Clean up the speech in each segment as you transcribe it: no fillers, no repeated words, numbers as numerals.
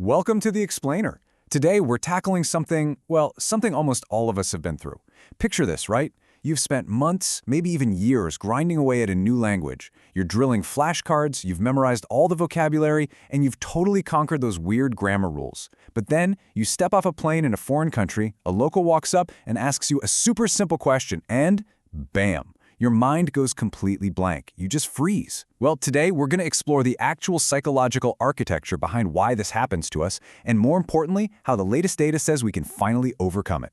Welcome to The Explainer. Today we're tackling something, well, something almost all of us have been through. Picture this, right? You've spent months, maybe even years, grinding away at a new language. You're drilling flashcards, you've memorized all the vocabulary, and you've totally conquered those weird grammar rules. But then, you step off a plane in a foreign country, a local walks up and asks you a super simple question, and bam! Your mind goes completely blank. You just freeze. Well, today we're going to explore the actual psychological architecture behind why this happens to us, and more importantly, how the latest data says we can finally overcome it.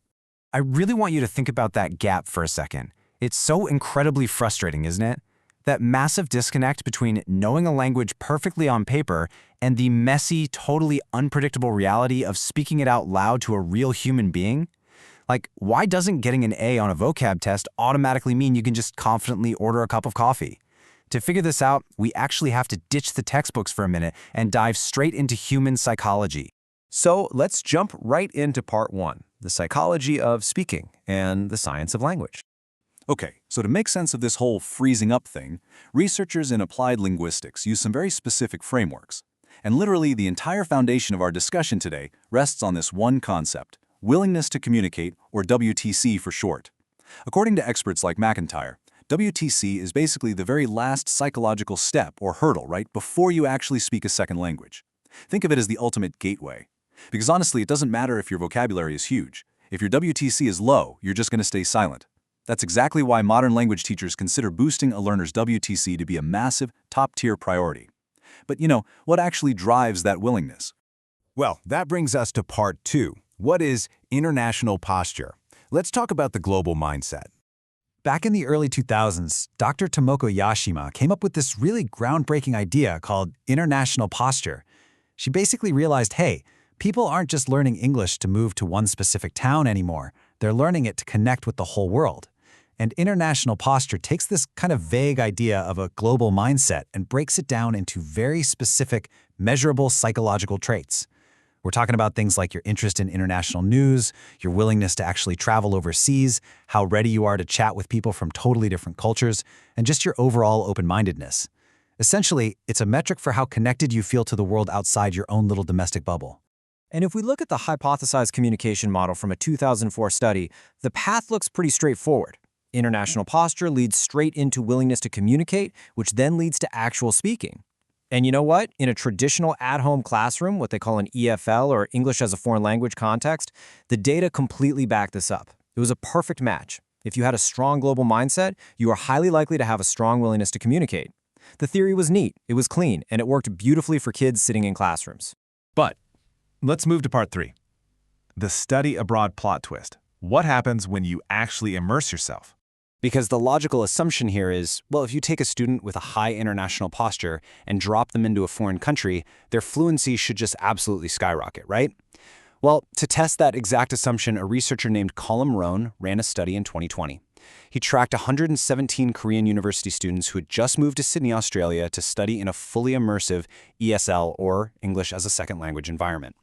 I really want you to think about that gap for a second. It's so incredibly frustrating, isn't it? That massive disconnect between knowing a language perfectly on paper and the messy, totally unpredictable reality of speaking it out loud to a real human being. Like, why doesn't getting an A on a vocab test automatically mean you can just confidently order a cup of coffee? To figure this out, we actually have to ditch the textbooks for a minute and dive straight into human psychology. So let's jump right into part one, the psychology of speaking and the science of language. Okay, so to make sense of this whole freezing up thing, researchers in applied linguistics use some very specific frameworks. And literally the entire foundation of our discussion today rests on this one concept: willingness to communicate, or WTC for short. According to experts like McIntyre, WTC is basically the very last psychological step or hurdle, right, before you actually speak a second language. Think of it as the ultimate gateway. Because honestly, it doesn't matter if your vocabulary is huge. If your WTC is low, you're just going to stay silent. That's exactly why modern language teachers consider boosting a learner's WTC to be a massive, top-tier priority. But what actually drives that willingness? Well, that brings us to part two. What is international posture? Let's talk about the global mindset. Back in the early 2000s, Dr. Tomoko Yashima came up with this really groundbreaking idea called international posture. She basically realized, hey, people aren't just learning English to move to one specific town anymore. They're learning it to connect with the whole world. And international posture takes this kind of vague idea of a global mindset and breaks it down into very specific, measurable psychological traits. We're talking about things like your interest in international news, your willingness to actually travel overseas, how ready you are to chat with people from totally different cultures, and just your overall open-mindedness. Essentially, it's a metric for how connected you feel to the world outside your own little domestic bubble. And if we look at the hypothesized communication model from a 2004 study, the path looks pretty straightforward. International posture leads straight into willingness to communicate, which then leads to actual speaking. And you know what? In a traditional at-home classroom, what they call an EFL or English as a foreign language context, the data completely back this up. It was a perfect match. If you had a strong global mindset, you are highly likely to have a strong willingness to communicate. The theory was neat, it was clean, and it worked beautifully for kids sitting in classrooms. But let's move to part three. The study abroad plot twist. What happens when you actually immerse yourself? Because the logical assumption here is, well, if you take a student with a high international posture and drop them into a foreign country, their fluency should just absolutely skyrocket, right? Well, to test that exact assumption, a researcher named Colm Rohn ran a study in 2020. He tracked 117 Korean university students who had just moved to Sydney, Australia to study in a fully immersive ESL, or English as a Second Language environment.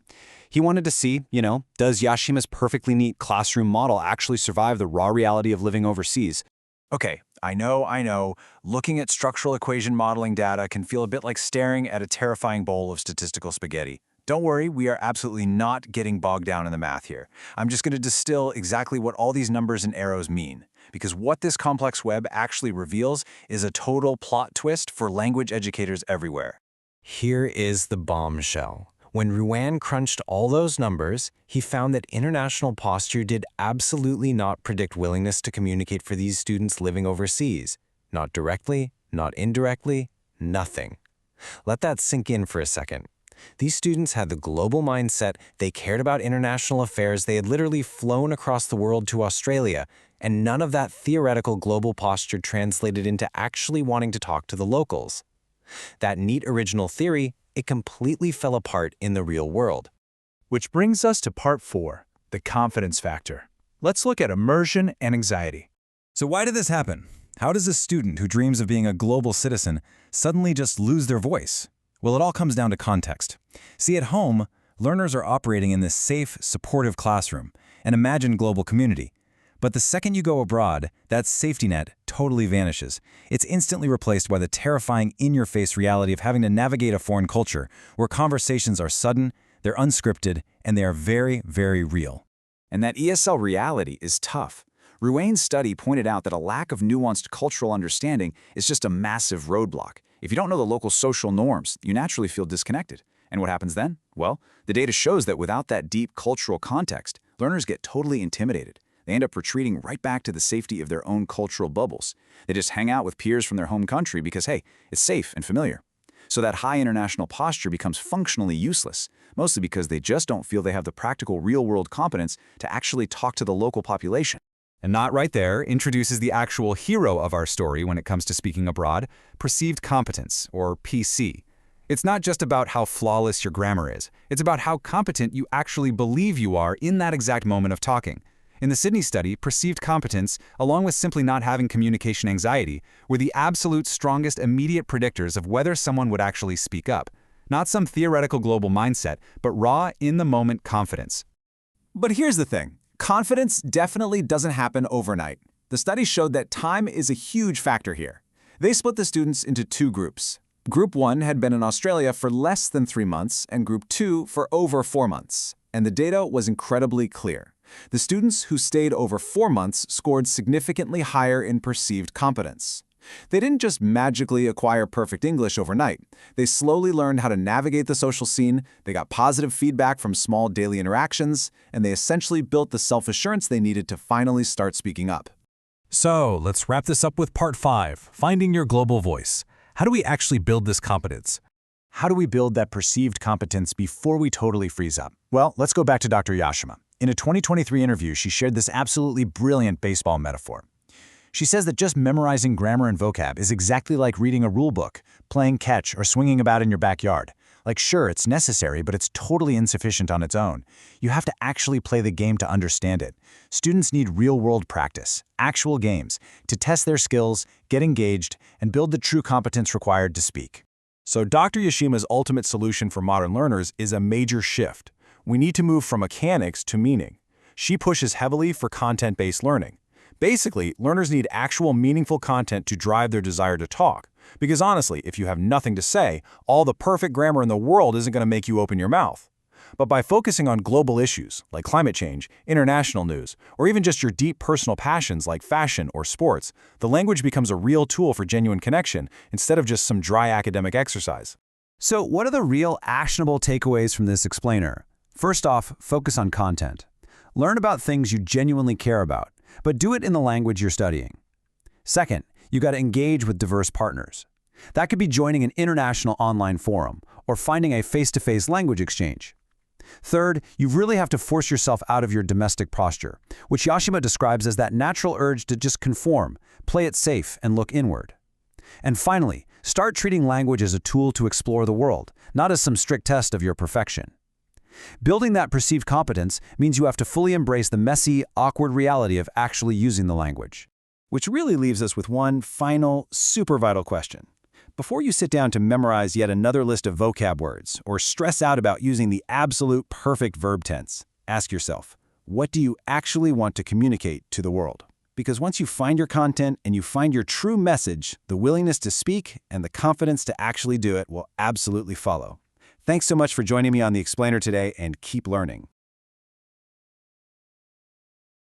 He wanted to see, does Yashima's perfectly neat classroom model actually survive the raw reality of living overseas? Okay, I know. Looking at structural equation modeling data can feel a bit like staring at a terrifying bowl of statistical spaghetti. Don't worry, we are absolutely not getting bogged down in the math here. I'm just going to distill exactly what all these numbers and arrows mean. Because what this complex web actually reveals is a total plot twist for language educators everywhere. Here is the bombshell. When Ruan crunched all those numbers, he found that international posture did absolutely not predict willingness to communicate for these students living overseas. Not directly, not indirectly, nothing. Let that sink in for a second. These students had the global mindset, they cared about international affairs, they had literally flown across the world to Australia, and none of that theoretical global posture translated into actually wanting to talk to the locals. That neat original theory, it completely fell apart in the real world. Which brings us to part four, the confidence factor. Let's look at immersion and anxiety. So why did this happen? How does a student who dreams of being a global citizen suddenly just lose their voice? Well, it all comes down to context. See, at home, learners are operating in this safe, supportive classroom, an imagined global community. But the second you go abroad, that safety net totally vanishes. It's instantly replaced by the terrifying in-your-face reality of having to navigate a foreign culture where conversations are sudden, they're unscripted, and they are very, very real. And that ESL reality is tough. Ruane's study pointed out that a lack of nuanced cultural understanding is just a massive roadblock. If you don't know the local social norms, you naturally feel disconnected. And what happens then? Well, the data shows that without that deep cultural context, learners get totally intimidated. They end up retreating right back to the safety of their own cultural bubbles. They just hang out with peers from their home country because, hey, it's safe and familiar. So that high international posture becomes functionally useless, mostly because they just don't feel they have the practical real-world competence to actually talk to the local population. And Not Right There introduces the actual hero of our story when it comes to speaking abroad, perceived competence, or PC. It's not just about how flawless your grammar is. It's about how competent you actually believe you are in that exact moment of talking. In the Sydney study, perceived competence, along with simply not having communication anxiety, were the absolute strongest immediate predictors of whether someone would actually speak up. Not some theoretical global mindset, but raw, in-the-moment confidence. But here's the thing. Confidence definitely doesn't happen overnight. The study showed that time is a huge factor here. They split the students into two groups. Group 1 had been in Australia for less than 3 months, and Group 2 for over 4 months. And the data was incredibly clear. The students who stayed over 4 months scored significantly higher in perceived competence. They didn't just magically acquire perfect English overnight. They slowly learned how to navigate the social scene, they got positive feedback from small daily interactions, and they essentially built the self-assurance they needed to finally start speaking up. So, let's wrap this up with part 5, finding your global voice. How do we actually build this competence? How do we build that perceived competence before we totally freeze up? Well, let's go back to Dr. Yashima. In a 2023 interview, she shared this absolutely brilliant baseball metaphor. She says that just memorizing grammar and vocab is exactly like reading a rule book, playing catch, or swinging about in your backyard. Like, sure, it's necessary, but it's totally insufficient on its own. You have to actually play the game to understand it. Students need real-world practice, actual games, to test their skills, get engaged, and build the true competence required to speak. So Dr. Yashima's ultimate solution for modern learners is a major shift. We need to move from mechanics to meaning. She pushes heavily for content-based learning. Basically, learners need actual meaningful content to drive their desire to talk. Because honestly, if you have nothing to say, all the perfect grammar in the world isn't going to make you open your mouth. But by focusing on global issues like climate change, international news, or even just your deep personal passions like fashion or sports, the language becomes a real tool for genuine connection instead of just some dry academic exercise. So what are the real actionable takeaways from this explainer? First off, focus on content. Learn about things you genuinely care about, but do it in the language you're studying. Second, you got to engage with diverse partners. That could be joining an international online forum or finding a face-to-face language exchange. Third, you really have to force yourself out of your domestic posture, which Yashima describes as that natural urge to just conform, play it safe, and look inward. And finally, start treating language as a tool to explore the world, not as some strict test of your perfection. Building that perceived competence means you have to fully embrace the messy, awkward reality of actually using the language. Which really leaves us with one final, super vital question. Before you sit down to memorize yet another list of vocab words or stress out about using the absolute perfect verb tense, ask yourself, what do you actually want to communicate to the world? Because once you find your content and you find your true message, the willingness to speak and the confidence to actually do it will absolutely follow. Thanks so much for joining me on The Explainer today, and keep learning.